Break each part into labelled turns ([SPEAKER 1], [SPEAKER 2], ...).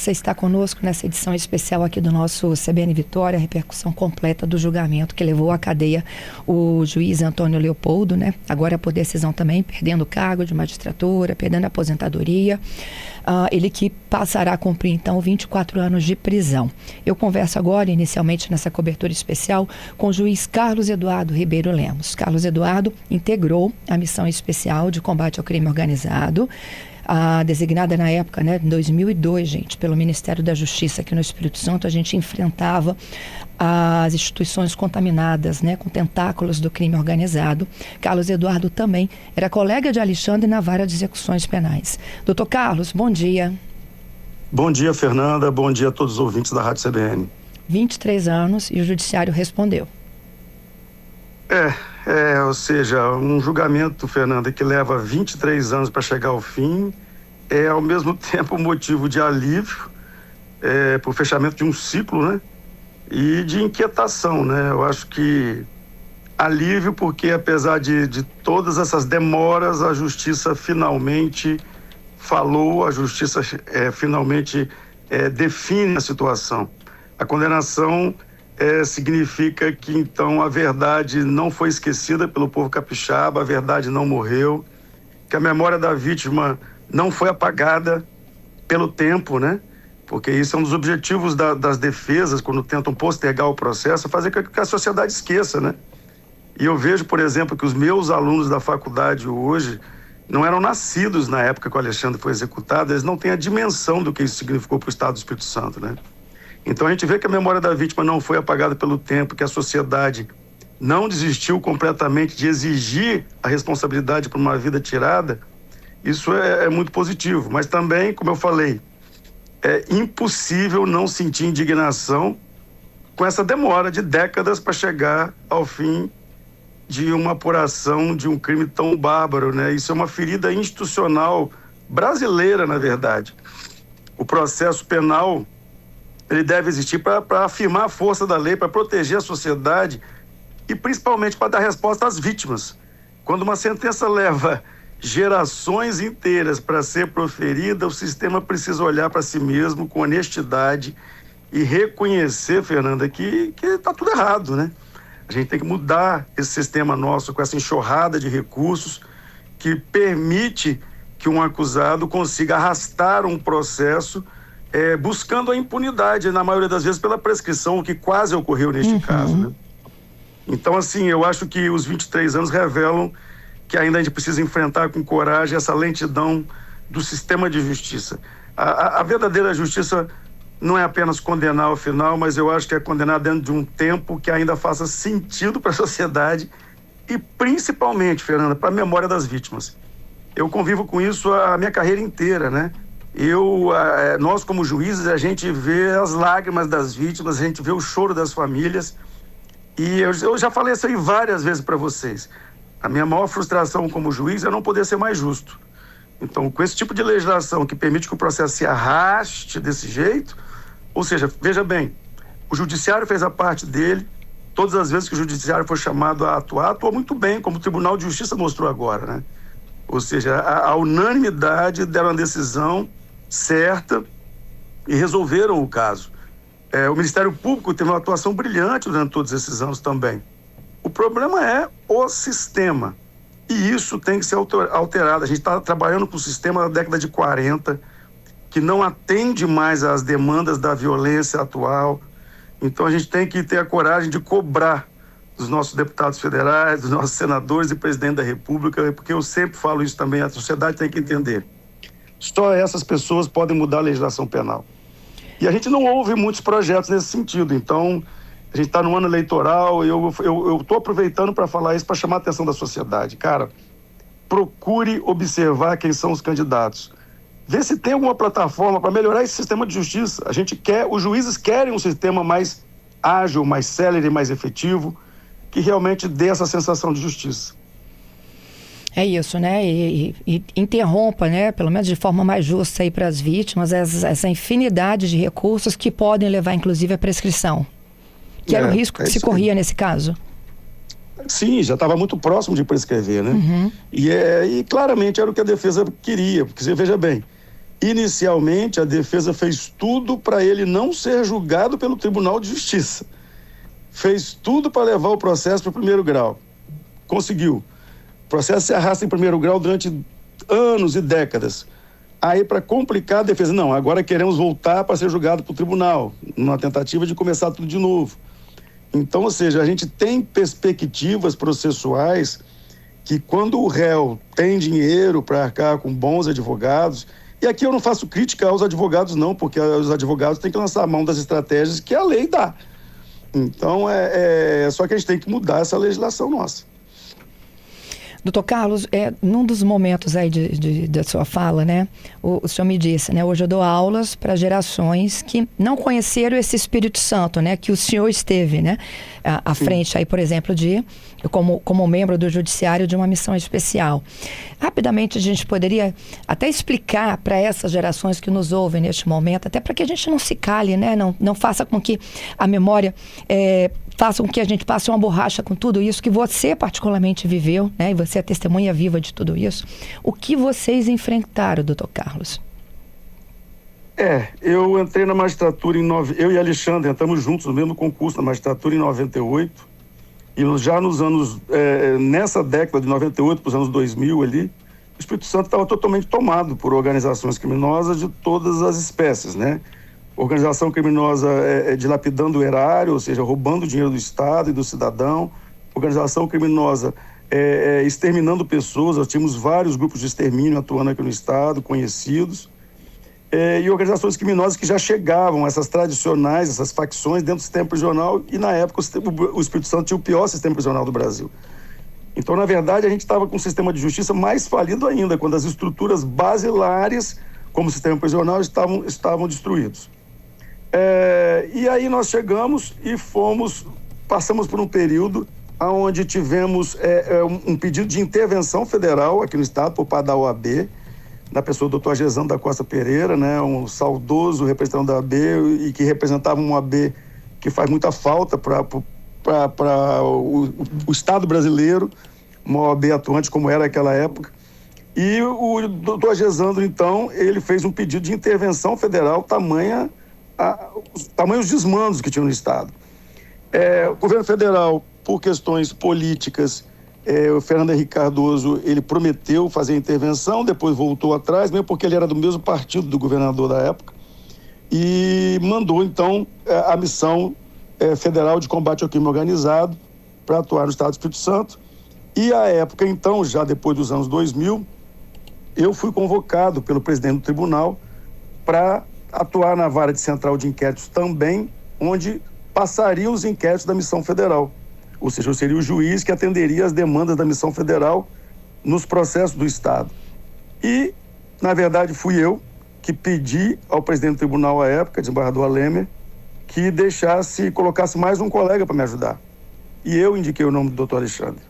[SPEAKER 1] Você está conosco nessa edição especial aqui do nosso CBN Vitória, a repercussão completa do julgamento que levou à cadeia o juiz Antônio Leopoldo, né? Agora por decisão também, perdendo o cargo de magistratura, perdendo a aposentadoria. Ele que passará a cumprir, então, 24 anos de prisão. Eu converso agora, inicialmente, nessa cobertura especial, com o juiz Carlos Eduardo Ribeiro Lemos. Carlos Eduardo integrou a missão especial de combate ao crime organizado, designada na época, né, em 2002, gente, pelo Ministério da Justiça aqui no Espírito Santo. A gente enfrentava as instituições contaminadas, né, com tentáculos do crime organizado. Carlos Eduardo também era colega de Alexandre na vara de execuções penais. Doutor Carlos, bom dia.
[SPEAKER 2] Bom dia, Fernanda. Bom dia a todos os ouvintes da Rádio CBN.
[SPEAKER 1] 23 anos e o judiciário respondeu.
[SPEAKER 2] Ou seja, um julgamento, Fernanda, que leva 23 anos para chegar ao fim, é ao mesmo tempo motivo de alívio por fechamento de um ciclo, né? E de inquietação, né? Eu acho que alívio porque, apesar de todas essas demoras, a justiça finalmente falou, a justiça finalmente define a situação. A condenação significa que, então, a verdade não foi esquecida pelo povo capixaba, a verdade não morreu, que a memória da vítima não foi apagada pelo tempo, né? Porque isso é um dos objetivos das defesas, quando tentam postergar o processo, fazer com que a sociedade esqueça, né? E eu vejo, por exemplo, que os meus alunos da faculdade hoje não eram nascidos na época que o Alexandre foi executado, eles não têm a dimensão do que isso significou para o Estado do Espírito Santo, né? Então a gente vê que a memória da vítima não foi apagada pelo tempo, que a sociedade não desistiu completamente de exigir a responsabilidade por uma vida tirada. Isso é muito positivo, mas também, como eu falei, é impossível não sentir indignação com essa demora de décadas para chegar ao fim de uma apuração de um crime tão bárbaro, né? Isso é uma ferida institucional brasileira, na verdade. O processo penal, ele deve existir para afirmar a força da lei, para proteger a sociedade e principalmente para dar resposta às vítimas. Quando uma sentença leva gerações inteiras para ser proferida, o sistema precisa olhar para si mesmo com honestidade e reconhecer, Fernanda, que está tudo errado, né? A gente tem que mudar esse sistema nosso com essa enxurrada de recursos que permite que um acusado consiga arrastar um processo buscando a impunidade, na maioria das vezes pela prescrição, o que quase ocorreu neste caso, né? Então, assim, eu acho que os 23 anos revelam que ainda a gente precisa enfrentar com coragem essa lentidão do sistema de justiça. A verdadeira justiça não é apenas condenar ao final, mas eu acho que é condenar dentro de um tempo que ainda faça sentido para a sociedade e principalmente, Fernanda, para a memória das vítimas. Eu convivo com isso a minha carreira inteira, né? Nós como juízes, a gente vê as lágrimas das vítimas, a gente vê o choro das famílias e eu já falei isso aí várias vezes para vocês. A minha maior frustração como juiz é não poder ser mais justo. Então, com esse tipo de legislação que permite que o processo se arraste desse jeito, ou seja, veja bem, o judiciário fez a parte dele, todas as vezes que o judiciário foi chamado a atuar, atuou muito bem, como o Tribunal de Justiça mostrou agora, né? Ou seja, a unanimidade deram a decisão certa e resolveram o caso. O Ministério Público teve uma atuação brilhante durante todos esses anos também. O problema é o sistema. E isso tem que ser alterado. A gente está trabalhando com o sistema da década de 40, que não atende mais às demandas da violência atual. Então a gente tem que ter a coragem de cobrar dos nossos deputados federais, dos nossos senadores e presidente da República, porque eu sempre falo isso também, a sociedade tem que entender. Só essas pessoas podem mudar a legislação penal. E a gente não ouve muitos projetos nesse sentido. Então, a gente está no ano eleitoral e eu estou aproveitando para falar isso, para chamar a atenção da sociedade. Cara, procure observar quem são os candidatos. Vê se tem alguma plataforma para melhorar esse sistema de justiça. Os juízes querem um sistema mais ágil, mais célere, mais efetivo, que realmente dê essa sensação de justiça.
[SPEAKER 1] É isso, né? E interrompa, né? Pelo menos de forma mais justa aí para as vítimas, essa infinidade de recursos que podem levar, inclusive, à prescrição. Que era o risco que se corria nesse caso.
[SPEAKER 2] Sim, já estava muito próximo de prescrever, né? E claramente era o que a defesa queria, porque você veja bem, Inicialmente, a defesa fez tudo para ele não ser julgado pelo Tribunal de Justiça. Fez tudo para levar o processo para o primeiro grau. Conseguiu. O processo se arrasta em primeiro grau durante anos e décadas. Aí, para complicar a defesa, não, agora queremos voltar para ser julgado para o tribunal, numa tentativa de começar tudo de novo. Então, ou seja, a gente tem perspectivas processuais que, quando o réu tem dinheiro para arcar com bons advogados, e aqui eu não faço crítica aos advogados não, porque os advogados têm que lançar a mão das estratégias que a lei dá. Então, só que a gente tem que mudar essa legislação nossa.
[SPEAKER 1] Doutor Carlos, num dos momentos aí da sua fala, né, o senhor me disse, né, hoje eu dou aulas para gerações que não conheceram esse Espírito Santo, né, que o senhor esteve, né, à frente aí, por exemplo, como membro do judiciário de uma missão especial. Rapidamente a gente poderia até explicar para essas gerações que nos ouvem neste momento, até para que a gente não se cale, né, não faça com que a memória faça com que a gente passe uma borracha com tudo isso que você particularmente viveu, né? E você é testemunha viva de tudo isso. O que vocês enfrentaram, doutor Carlos?
[SPEAKER 2] Eu entrei na magistratura eu e Alexandre entramos juntos no mesmo concurso na magistratura em 98, e já nos anos, nessa década de 98 para os anos 2000 ali, o Espírito Santo estava totalmente tomado por organizações criminosas de todas as espécies, né? Organização criminosa dilapidando o erário, ou seja, roubando o dinheiro do Estado e do cidadão. Organização criminosa exterminando pessoas. Nós tínhamos vários grupos de extermínio atuando aqui no Estado, conhecidos. E organizações criminosas que já chegavam, essas tradicionais, essas facções dentro do sistema prisional. E, na época, o Espírito Santo tinha o pior sistema prisional do Brasil. Então, na verdade, a gente estava com um sistema de justiça mais falido ainda, quando as estruturas basilares, como o sistema prisional, estavam destruídos. E aí nós chegamos e passamos por um período onde tivemos um pedido de intervenção federal aqui no Estado, por parte da OAB, na pessoa do Dr. Gesando da Costa Pereira, né, um saudoso representante da OAB e que representava uma OAB que faz muita falta para o Estado brasileiro, uma OAB atuante como era naquela época. E o Dr. Gesandro, então, ele fez um pedido de intervenção federal, tamanhos desmandos que tinha no Estado. O governo federal, por questões políticas, o Fernando Henrique Cardoso, ele prometeu fazer a intervenção, depois voltou atrás, mesmo porque ele era do mesmo partido do governador da época, e mandou, então, a missão federal de combate ao crime organizado para atuar no Estado do Espírito Santo. E à época, então, já depois dos anos 2000, eu fui convocado pelo presidente do tribunal para atuar na vara de central de inquéritos também, onde passariam os inquéritos da missão federal. Ou seja, eu seria o juiz que atenderia as demandas da missão federal nos processos do Estado. E, na verdade, fui eu que pedi ao presidente do tribunal à época, desembargador Alemer, que colocasse mais um colega para me ajudar. E eu indiquei o nome do doutor Alexandre.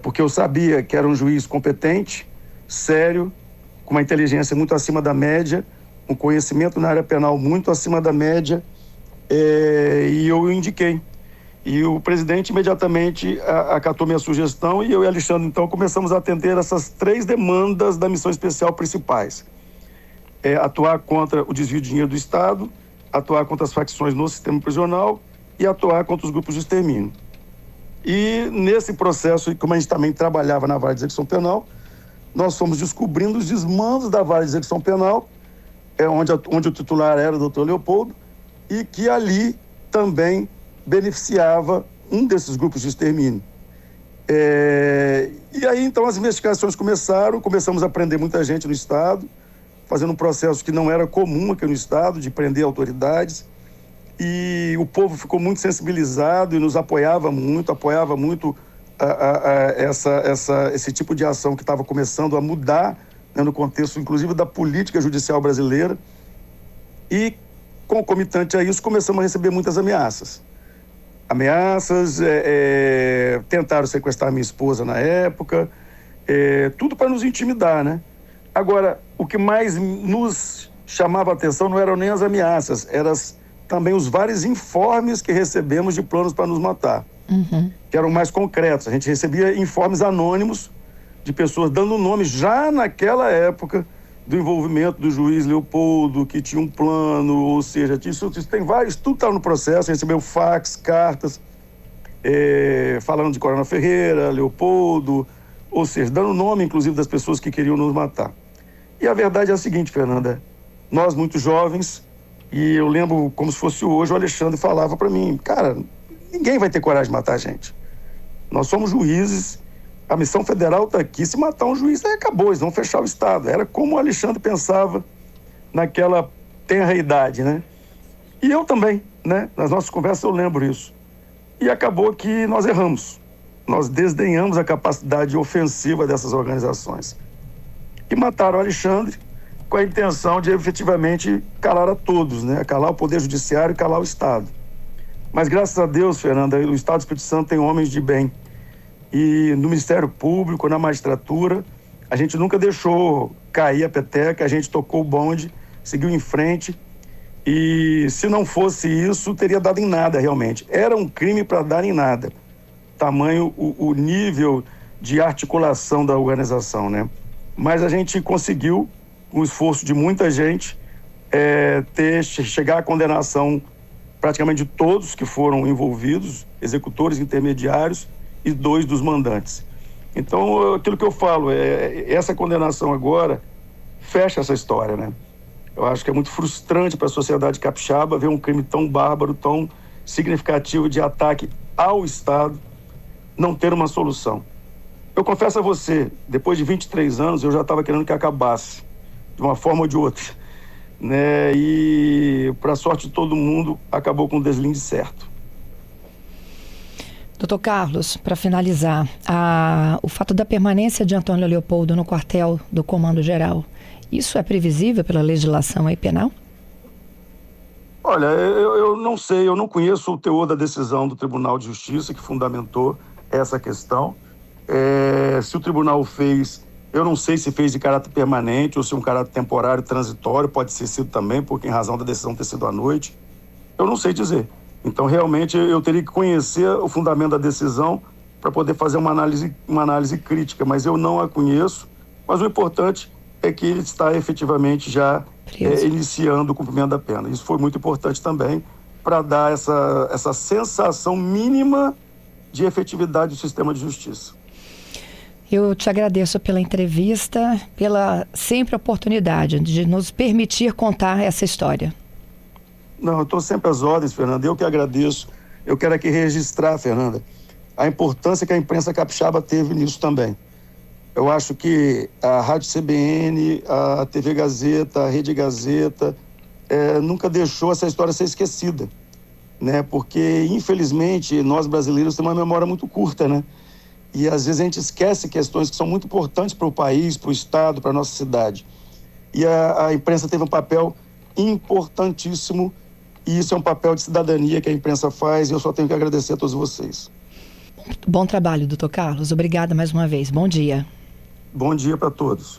[SPEAKER 2] Porque eu sabia que era um juiz competente, sério, com uma inteligência muito acima da média, um conhecimento na área penal muito acima da média, e eu o indiquei. E o presidente imediatamente acatou minha sugestão e eu e Alexandre, então, começamos a atender essas 3 demandas da missão especial principais. Atuar contra o desvio de dinheiro do Estado, atuar contra as facções no sistema prisional e atuar contra os grupos de extermínio. E nesse processo, como a gente também trabalhava na vara de execução penal, nós fomos descobrindo os desmandos da vara de execução penal, onde o titular era o doutor Leopoldo, e que ali também beneficiava um desses grupos de extermínio. E aí, então, as investigações começamos a prender muita gente no Estado, fazendo um processo que não era comum aqui no Estado, de prender autoridades, e o povo ficou muito sensibilizado e nos apoiava muito esse tipo de ação que estava começando a mudar, né, no contexto, inclusive, da política judicial brasileira. E, concomitante a isso, começamos a receber muitas ameaças. Tentaram sequestrar minha esposa na época, tudo para nos intimidar, né? Agora, o que mais nos chamava a atenção não eram nem as ameaças, eram também os vários informes que recebemos de planos para nos matar, que eram mais concretos. A gente recebia informes anônimos de pessoas dando nome já naquela época do envolvimento do juiz Leopoldo, que tinha um plano, ou seja, isso tem vários, tudo estava no processo, recebeu fax, cartas, falando de Coronel Ferreira, Leopoldo, ou seja, dando nome, inclusive, das pessoas que queriam nos matar. E a verdade é a seguinte, Fernanda, nós muito jovens, e eu lembro como se fosse hoje, o Alexandre falava para mim, cara, ninguém vai ter coragem de matar a gente. Nós somos juízes, a missão federal está aqui, se matar um juiz, aí acabou, eles vão fechar o Estado. Era como o Alexandre pensava naquela tenra idade, né? E eu também, né? Nas nossas conversas eu lembro isso. E acabou que nós erramos. Nós desdenhamos a capacidade ofensiva dessas organizações. E mataram o Alexandre com a intenção de efetivamente calar a todos, né? Calar o Poder Judiciário e calar o Estado. Mas graças a Deus, Fernanda, o Estado do Espírito Santo tem homens de bem. E no Ministério Público, na magistratura, a gente nunca deixou cair a peteca, a gente tocou o bonde, seguiu em frente. E se não fosse isso, teria dado em nada realmente. Era um crime para dar em nada. Tamanho o nível de articulação da organização, né? Mas a gente conseguiu, com o esforço de muita gente, chegar à condenação praticamente de todos que foram envolvidos, executores intermediários, e 2 dos mandantes. Então, aquilo que eu falo, essa condenação agora fecha essa história, né? Eu acho que é muito frustrante para a sociedade capixaba ver um crime tão bárbaro, tão significativo de ataque ao Estado, não ter uma solução. Eu confesso a você, depois de 23 anos, eu já estava querendo que acabasse, de uma forma ou de outra, né? E, para a sorte de todo mundo, acabou com o deslinde certo.
[SPEAKER 1] Doutor Carlos, para finalizar, o fato da permanência de Antônio Leopoldo no quartel do Comando Geral, isso é previsível pela legislação aí penal?
[SPEAKER 2] Olha, eu não sei, eu não conheço o teor da decisão do Tribunal de Justiça que fundamentou essa questão. Se o tribunal fez, eu não sei se fez de caráter permanente ou se um caráter temporário, transitório, pode ser sido também, porque em razão da decisão ter sido à noite. Eu não sei dizer. Então, realmente, eu teria que conhecer o fundamento da decisão para poder fazer uma análise crítica, mas eu não a conheço. Mas o importante é que ele está efetivamente já iniciando o cumprimento da pena. Isso foi muito importante também para dar essa sensação mínima de efetividade do sistema de justiça.
[SPEAKER 1] Eu te agradeço pela entrevista, pela sempre oportunidade de nos permitir contar essa história.
[SPEAKER 2] Não, eu estou sempre às ordens, Fernanda. Eu que agradeço. Eu quero aqui registrar, Fernanda, a importância que a imprensa capixaba teve nisso também. Eu acho que a Rádio CBN, a TV Gazeta, a Rede Gazeta, nunca deixou essa história ser esquecida, né? Porque, infelizmente, nós brasileiros temos uma memória muito curta, né? E, às vezes, a gente esquece questões que são muito importantes para o país, para o Estado, para a nossa cidade. E a imprensa teve um papel importantíssimo. E isso é um papel de cidadania que a imprensa faz e eu só tenho que agradecer a todos vocês.
[SPEAKER 1] Bom trabalho, doutor Carlos. Obrigada mais uma vez. Bom dia.
[SPEAKER 2] Bom dia para todos.